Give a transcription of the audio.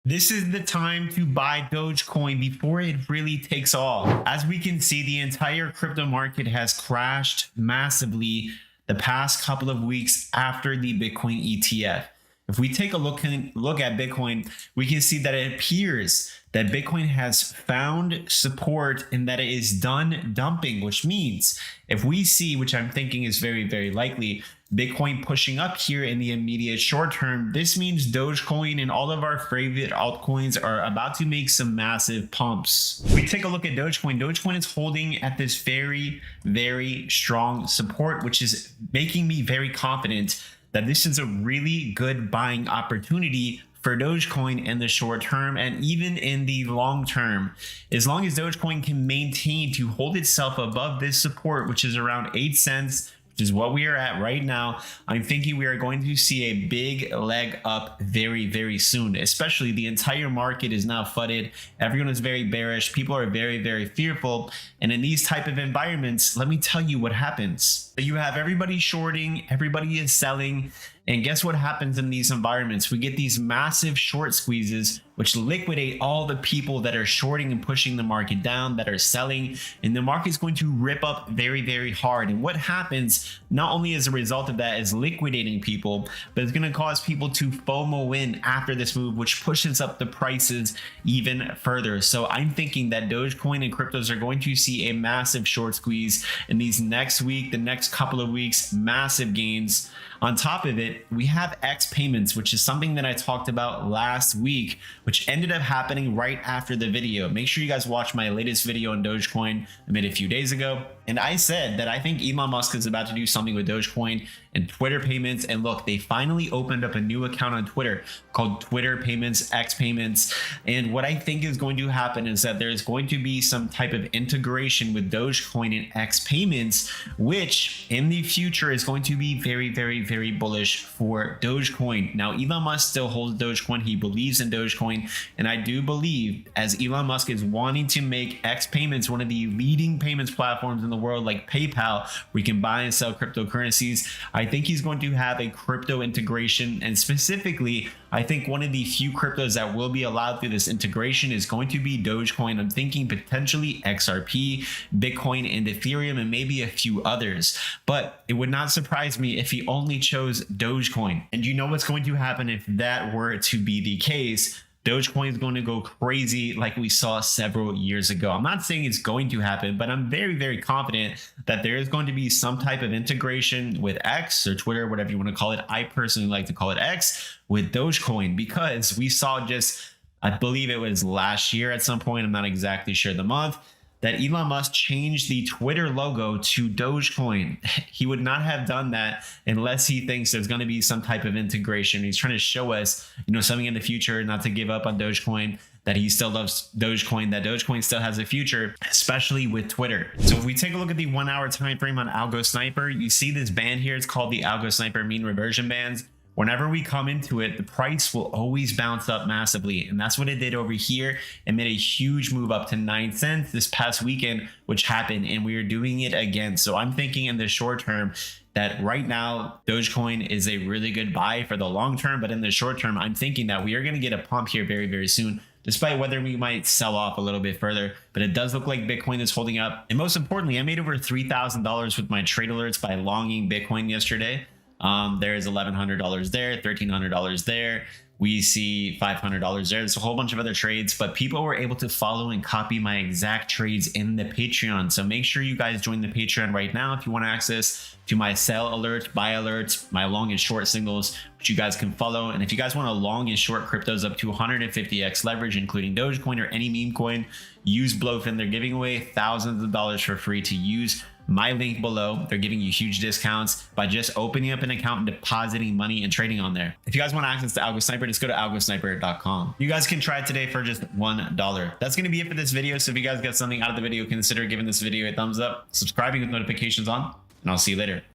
This is the time to buy Dogecoin before it really takes off. As we can see, the entire crypto market has crashed massively the past couple of weeks after the Bitcoin ETF. If we take a look at Bitcoin, we can see that it appears that Bitcoin has found support and that it is done dumping, which means if we see, which I'm thinking is very, very likely, Bitcoin pushing up here in the immediate short term, this means Dogecoin and all of our favorite altcoins are about to make some massive pumps. We take a look at Dogecoin. Dogecoin is holding at this very, very strong support, which is making me very confident that this is a really good buying opportunity for Dogecoin in the short term and even in the long term. As long as Dogecoin can maintain to hold itself above this support, which is around 8 cents, which is what we are at right now, I'm thinking we are going to see a big leg up very, very soon. Especially the entire market is now flooded. Everyone is very bearish. People are very, very fearful. And in these type of environments, let me tell you what happens. You have everybody shorting, everybody is selling. And guess what happens in these environments? We get these massive short squeezes, which liquidate all the people that are shorting and pushing the market down, that are selling, and the market is going to rip up very, very hard. And what happens, not only as a result of that, is liquidating people, but it's going to cause people to FOMO in after this move, which pushes up the prices even further. So I'm thinking that Dogecoin and cryptos are going to see a massive short squeeze in these next week, the next couple of weeks, massive gains. On top of it, we have X payments, which is something that I talked about last week, which ended up happening right after the video. Make sure you guys watch my latest video on Dogecoin I made a few days ago. And I said that I think Elon Musk is about to do something with Dogecoin and Twitter payments. And look, they finally opened up a new account on Twitter called Twitter Payments, X Payments. And what I think is going to happen is that there's going to be some type of integration with Dogecoin and X Payments, which in the future is going to be very, very, very bullish for Dogecoin. Now, Elon Musk still holds Dogecoin. He believes in Dogecoin. And I do believe, as Elon Musk is wanting to make X Payments one of the leading payments platforms in the world, like PayPal, where you can buy and sell cryptocurrencies, I think he's going to have a crypto integration. And specifically, I think one of the few cryptos that will be allowed through this integration is going to be Dogecoin. I'm thinking potentially XRP, Bitcoin, and Ethereum, and maybe a few others. But it would not surprise me if he only chose Dogecoin. And you know what's going to happen if that were to be the case? Dogecoin is going to go crazy like we saw several years ago. I'm not saying it's going to happen, but I'm very, very confident that there is going to be some type of integration with X or Twitter, whatever you want to call it. I personally like to call it X, with Dogecoin, because we saw just, I believe it was last year at some point, I'm not exactly sure the month, that Elon Musk changed the Twitter logo to Dogecoin. He would not have done that unless he thinks there's going to be some type of integration. He's trying to show us, something in the future, not to give up on Dogecoin, that he still loves Dogecoin, that Dogecoin still has a future, especially with Twitter. So if we take a look at the 1 hour time frame on Algo Sniper, you see this band here. It's called the Algo Sniper mean reversion bands. Whenever we come into it, the price will always bounce up massively. And that's what it did over here. It made a huge move up to 9 cents this past weekend, which happened, and we are doing it again. So I'm thinking in the short term that right now, Dogecoin is a really good buy for the long term. But in the short term, I'm thinking that we are going to get a pump here very, very soon, despite whether we might sell off a little bit further. But it does look like Bitcoin is holding up. And most importantly, I made over $3,000 with my trade alerts by longing Bitcoin yesterday. There's $1,100 there, $1,300 there. We see $500 there. There's a whole bunch of other trades, but people were able to follow and copy my exact trades in the Patreon. So make sure you guys join the Patreon right now if you want access to my sell alerts, buy alerts, my long and short signals, which you guys can follow. And if you guys want to long and short cryptos up to 150x leverage, including Dogecoin or any meme coin, use Blowfin. They're giving away thousands of dollars for free to use my link below. They're giving you huge discounts by just opening up an account and depositing money and trading on there. If you guys want access to Algo Sniper, just go to algosniper.com. You guys can try it today for just $1. That's going to be it for this video. So if you guys got something out of the video, consider giving this video a thumbs up, subscribing with notifications on, and I'll see you later.